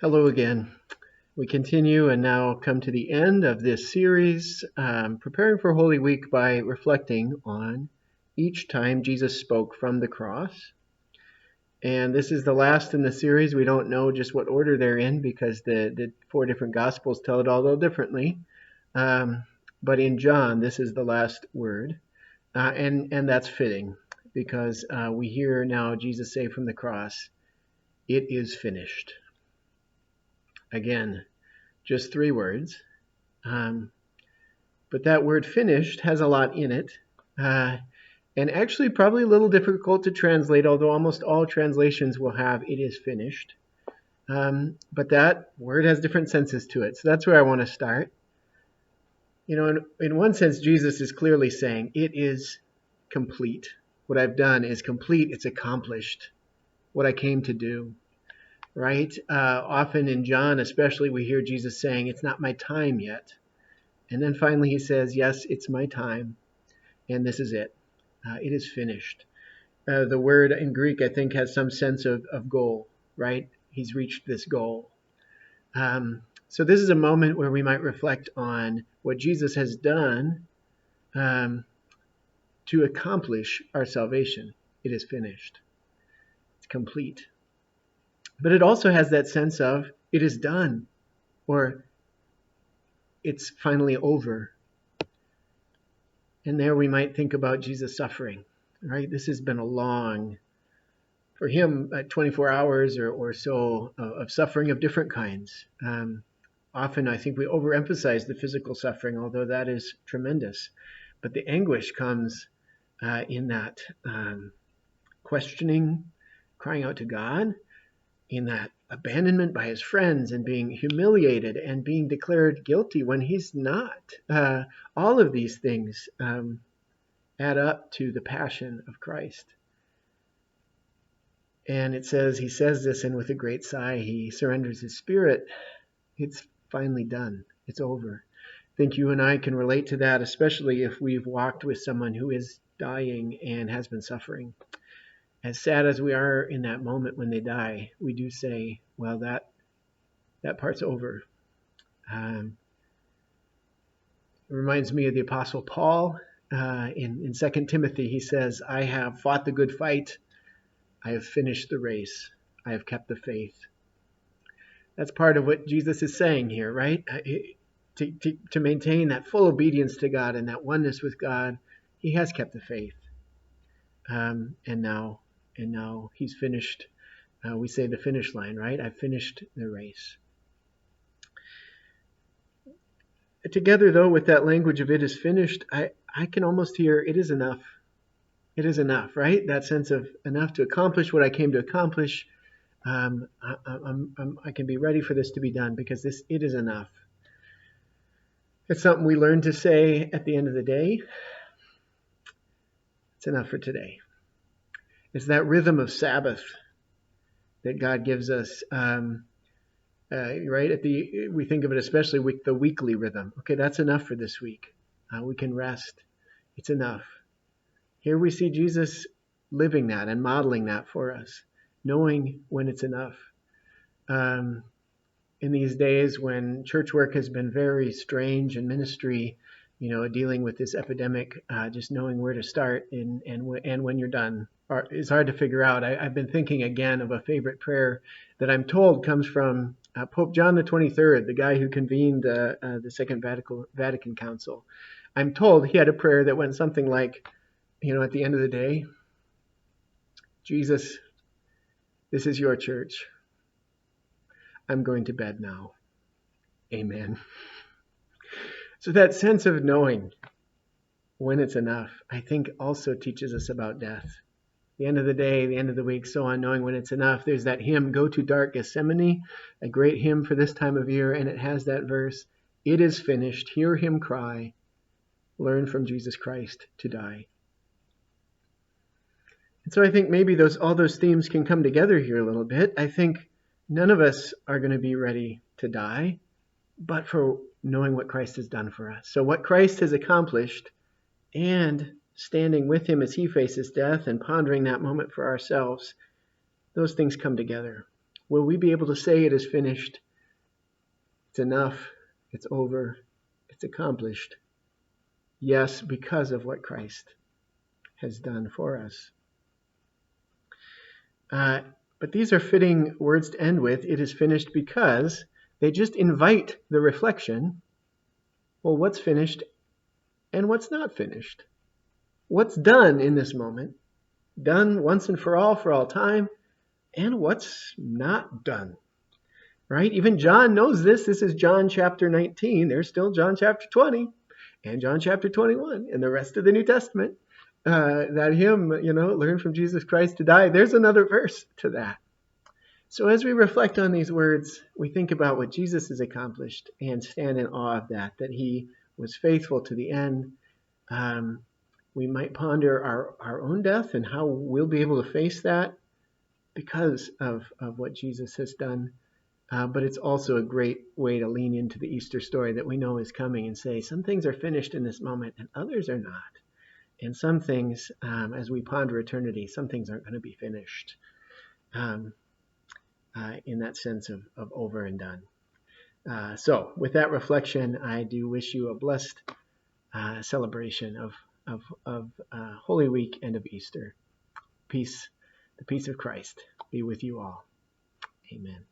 Hello again. We continue and now come to the end of this series, preparing for Holy Week by reflecting on each time Jesus spoke from the cross. And this is the last in the series. We don't know just what order they're in because the four different Gospels tell it all a little differently. But in John, this is the last word. And that's fitting because we hear now Jesus say from the cross, "It is finished." Again, just three words. But that word finished has a lot in it. And actually probably a little difficult to translate, although almost all translations will have "it is finished." But that word has different senses to it. So that's where I want to start. You know, in one sense, Jesus is clearly saying, it is complete. What I've done is complete. It's accomplished. What I came to do. Right? Often in John especially, we hear Jesus saying, it's not my time yet. And then finally he says, yes, it's my time. And this is it. It is finished. The word in Greek, I think, has some sense of goal, right? He's reached this goal. So this is a moment where we might reflect on what Jesus has done to accomplish our salvation. It is finished. It's complete. But it also has that sense of it is done, or it's finally over. And there we might think about Jesus' suffering, right? This has been a long, for him, 24 hours or so of suffering of different kinds. Often I think we overemphasize the physical suffering, although that is tremendous. But the anguish comes in that questioning, crying out to God, in that abandonment by his friends and being humiliated and being declared guilty when he's not. All of these things add up to the passion of Christ. And it says, he says this, and with a great sigh, he surrenders his spirit. It's finally done. It's over. I think you and I can relate to that, especially if we've walked with someone who is dying and has been suffering. As sad as we are in that moment when they die, we do say, well, that part's over. It reminds me of the Apostle Paul. In 2 Timothy, he says, I have fought the good fight. I have finished the race. I have kept the faith. That's part of what Jesus is saying here, right? To maintain that full obedience to God and that oneness with God, he has kept the faith. And now he's finished. We say the finish line, right? I've finished the race. Together, though, with that language of it is finished, I can almost hear it is enough. It is enough, right? That sense of enough to accomplish what I came to accomplish. I can be ready for this to be done because it is enough. It's something we learn to say at the end of the day. It's enough for today. It's that rhythm of Sabbath that God gives us, right? We think of it especially with the weekly rhythm. Okay, that's enough for this week. We can rest. It's enough. Here we see Jesus living that and modeling that for us, knowing when it's enough. In these days when church work has been very strange and ministry, dealing with this epidemic, just knowing where to start and when you're done is hard to figure out. I've been thinking again of a favorite prayer that I'm told comes from Pope John the 23rd, the guy who convened the Second Vatican Council. I'm told he had a prayer that went something like, at the end of the day, Jesus, this is your church. I'm going to bed now. Amen. So that sense of knowing when it's enough, I think also teaches us about death. The end of the day, the end of the week, so on, knowing when it's enough. There's that hymn, Go to Dark Gethsemane, a great hymn for this time of year, and it has that verse, it is finished, hear him cry, learn from Jesus Christ to die. And so I think maybe all those themes can come together here a little bit. I think none of us are going to be ready to die, but for knowing what Christ has done for us. So what Christ has accomplished and standing with him as he faces death and pondering that moment for ourselves, those things come together. Will we be able to say it is finished? It's enough. It's over. It's accomplished. Yes, because of what Christ has done for us. But these are fitting words to end with. It is finished because they just invite the reflection. Well, what's finished and what's not finished? What's done in this moment? Done once and for all time. And what's not done? Right? Even John knows this. This is John chapter 19. There's still John chapter 20 and John chapter 21 and the rest of the New Testament. That hymn, learn from Jesus Christ to die. There's another verse to that. So as we reflect on these words, we think about what Jesus has accomplished and stand in awe of that he was faithful to the end. We might ponder our own death and how we'll be able to face that because of what Jesus has done. But it's also a great way to lean into the Easter story that we know is coming and say some things are finished in this moment and others are not. And some things, as we ponder eternity, some things aren't going to be finished in that sense of over and done. So with that reflection, I do wish you a blessed celebration of Holy Week and of Easter. Peace, the peace of Christ be with you all. Amen.